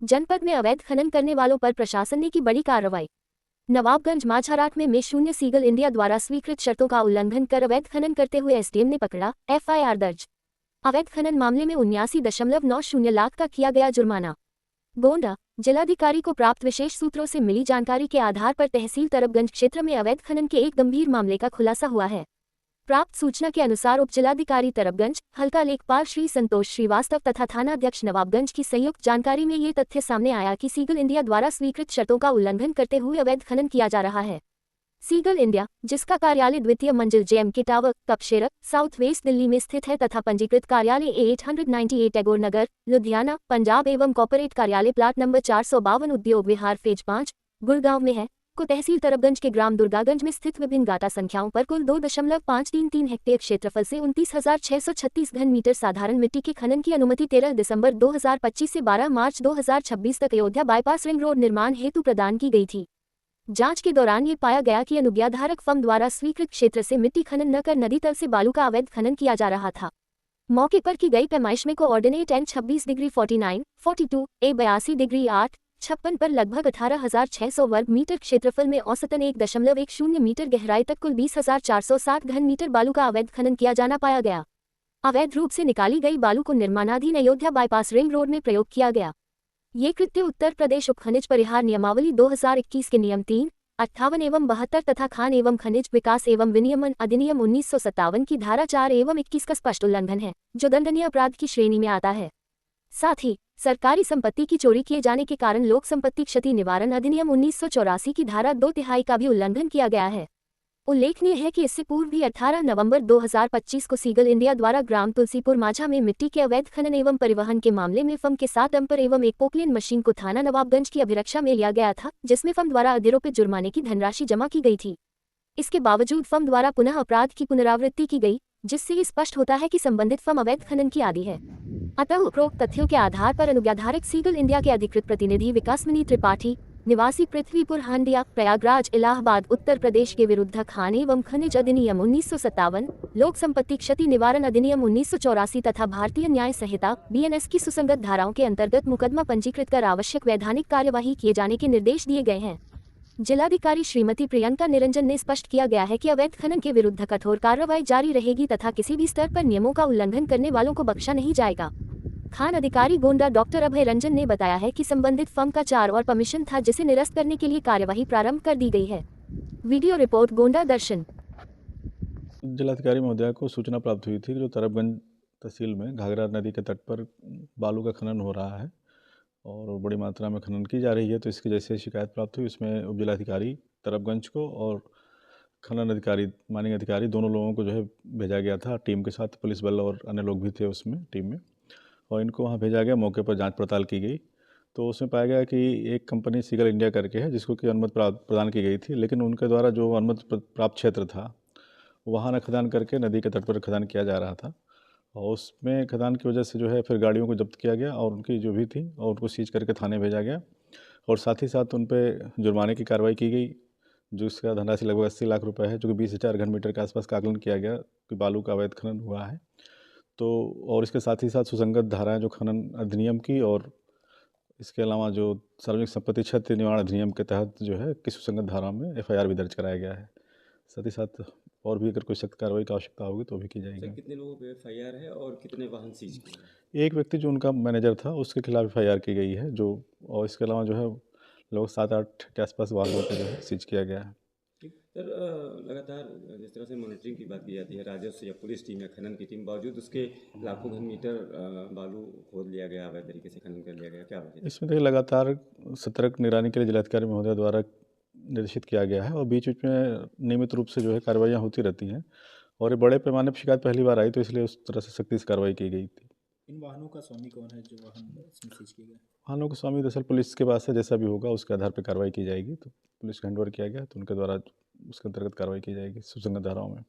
जनपद में अवैध खनन करने वालों पर प्रशासन ने की बड़ी कार्रवाई। नवाबगंज माझारात में शून्य सीगल इंडिया द्वारा स्वीकृत शर्तों का उल्लंघन कर अवैध खनन करते हुए एसडीएम ने पकड़ा, एफआईआर दर्ज। अवैध खनन मामले में 79.90 लाख का किया गया जुर्माना। गोंडा जिलाधिकारी को प्राप्त विशेष सूत्रों से मिली जानकारी के आधार पर तहसील तरबगंज क्षेत्र में अवैध खनन के एक गंभीर मामले का खुलासा हुआ है। प्राप्त सूचना के अनुसार उप जिलाधिकारी तरबगंज, हल्का लेखपाल श्री संतोष श्रीवास्तव तथा थानाध्यक्ष नवाबगंज की संयुक्त जानकारी में ये तथ्य सामने आया कि सीगल इंडिया द्वारा स्वीकृत शर्तों का उल्लंघन करते हुए अवैध खनन किया जा रहा है। सीगल इंडिया, जिसका कार्यालय द्वितीय मंजिल JMK tower, Kapashera, south west Delhi में स्थित है तथा पंजीकृत कार्यालय 898 टैगोर नगर, लुधियाना, पंजाब एवं कॉर्पोरेट कार्यालय प्लाट नंबर 452 उद्योग विहार फेज 5, गुड़गांव में है, को तहसील तरबगंज के ग्राम दुर्गागंज में स्थित विभिन्न गाटा संख्याओं पर कुल 2.533 हेक्टेयर क्षेत्रफल से 29,636 घन मीटर साधारण मिट्टी के खनन की अनुमति 13 दिसंबर 2025 से 12 मार्च 2026 तक अयोध्या बाईपास रिंग रोड निर्माण हेतु प्रदान की गई थी। जांच के दौरान ये पाया गया कि अनुज्ञाधारक फर्म द्वारा स्वीकृत क्षेत्र से मिट्टी खनन न कर नदी तल से बालू का अवैध खनन किया जा रहा था। मौके पर की गई पैमाइश में कोऑर्डिनेट एन 26 डिग्री 49, 42, ए 82 डिग्री 8, 56 पर लगभग 18,600 वर्ग मीटर क्षेत्रफल में औसतन 1.10 मीटर गहराई तक कुल 20,460 घन मीटर बालू का अवैध खनन किया जाना पाया गया। अवैध रूप से निकाली गई बालू को निर्माणाधीन अयोध्या बाईपास रिंग रोड में प्रयोग किया गया। ये कृत्य उत्तर प्रदेश उपखनिज परिहार नियमावली 2021 के नियम 3, 58 एवं 72 तथा खान एवं खनिज विकास एवं विनियमन अधिनियम 1957 की धारा 4 एवं 21 का स्पष्ट उल्लंघन है, जो दंडनीय अपराध की श्रेणी में आता है। साथ ही सरकारी संपत्ति की चोरी किए जाने के कारण लोक संपत्ति क्षति निवारण अधिनियम 1984 की धारा 2/3 का भी उल्लंघन किया गया है। उल्लेखनीय है कि इससे पूर्व भी 18 नवंबर 2025 को सीगल इंडिया द्वारा ग्राम तुलसीपुर माझा में मिट्टी के अवैध खनन एवं परिवहन के मामले में फर्म के 7 डंपर एवं एक पोकलेन मशीन को थाना नवाबगंज की अभिरक्षा में लिया गया था, जिसमें फर्म द्वारा अधिरोपित जुर्माने की धनराशि जमा की गई थी। इसके बावजूद फर्म द्वारा पुनः अपराध की पुनरावृत्ति की गई, जिससे ये स्पष्ट होता है कि संबंधित फर्म अवैध खनन की आदी है। अतः उपरोक्त तथ्यों के आधार पर अनुज्ञाधारक सीगल इंडिया के अधिकृत प्रतिनिधि विकासमणि त्रिपाठी, निवासी पृथ्वीपुर हांडिया, प्रयागराज, इलाहाबाद, उत्तर प्रदेश के विरुद्ध खान एवं खनिज अधिनियम 1957, लोक संपत्ति क्षति निवारण अधिनियम 1984 तथा भारतीय न्याय संहिता बीएनएस की सुसंगत धाराओं के अंतर्गत मुकदमा पंजीकृत कर आवश्यक वैधानिक कार्यवाही किए जाने के निर्देश दिए गए हैं। जिलाधिकारी श्रीमती प्रियंका निरंजन ने स्पष्ट किया गया है कि अवैध खनन के विरुद्ध कठोर कार्रवाई जारी रहेगी तथा किसी भी स्तर पर नियमों का उल्लंघन करने वालों को बख्शा नहीं जाएगा। खान अधिकारी गोंडा डॉक्टर अभय रंजन ने बताया है कि संबंधित फर्म का 4 और परमिशन था, जिसे निरस्त करने के लिए कार्यवाही प्रारंभ कर दी गई है। वीडियो रिपोर्ट गोंडा दर्शन। जिलाधिकारी महोदया को सूचना प्राप्त हुई थी कि जो तरबगंज तहसील में घाघरा नदी के तट पर बालू का खनन हो रहा है और बड़ी मात्रा में खनन की जा रही है। तो इसकी जैसे शिकायत प्राप्त हुई, इसमें उप जिलाधिकारी तरबगंज को और खनन अधिकारी माइनिंग अधिकारी दोनों लोगों को जो है भेजा गया था टीम के साथ। पुलिस बल और अन्य लोग भी थे उसमें टीम में, और इनको वहाँ भेजा गया। मौके पर जांच पड़ताल की गई तो उसमें पाया गया कि एक कंपनी सीगल इंडिया करके है, जिसको कि अनुमति प्रदान की गई थी, लेकिन उनके द्वारा जो अनुमति प्राप्त क्षेत्र था वहाँ न खदान करके नदी के तट पर खदान किया जा रहा था, और उसमें खदान की वजह से जो है फिर गाड़ियों को जब्त किया गया और उनकी जो भी थी और उनको सीज करके थाने भेजा गया, और साथ ही साथ उन पर जुर्माने की कार्रवाई की गई, जो इसका धनराशि लगभग 80 लाख रुपए है, जो कि 20,000 घन मीटर के आसपास का आकलन किया गया कि बालू का अवैध खनन हुआ है। तो और इसके साथ ही साथ सुसंगत धाराएं जो खनन अधिनियम की और इसके अलावा जो सार्वजनिक संपत्ति क्षति निवारण अधिनियम के तहत जो है कि सुसंगत धारा में एफआईआर भी दर्ज कराया गया है। साथ ही साथ और भी अगर कोई सख्त कार्रवाई की आवश्यकता होगी तो भी की जाएगी। सर, कितने लोगों पे एफआईआर है और कितने वाहन सीज किए हैं? एक व्यक्ति जो उनका मैनेजर था उसके खिलाफ एफआईआर की गई है, जो और इसके अलावा जो है लोग 7-8 के आसपास वाहनों को जो है सीज किया गया है। ठीक सर, लगातार जिस तरह से मॉनिटरिंग की बात की जाती है, राजस्व या पुलिस टीम या खनन की टीम, बावजूद उसके लाखों घन मीटर बालू खोद लिया गया, अवैध तरीके से खनन कर लिया गया, क्या वजह? इसमें देखिए लगातार सतर्क निगरानी के लिए जिलाधिकारी महोदय द्वारा निर्देशित किया गया है, और बीच बीच में नियमित रूप से जो है कार्रवाइयाँ होती रहती हैं, और ये बड़े पैमाने पर शिकायत पहली बार आई तो इसलिए उस तरह से सख्ती से कार्रवाई की गई थी। इन वाहनों का स्वामी कौन है जो वाहन इसमें सीज किए गए? वाहनों का स्वामी दरअसल पुलिस के पास है, जैसा भी होगा उसके आधार पर कार्रवाई की जाएगी। तो पुलिस को हैंडओवर किया गया तो उनके द्वारा उसके अंतर्गत कार्रवाई की जाएगी सुसंगत धाराओं में।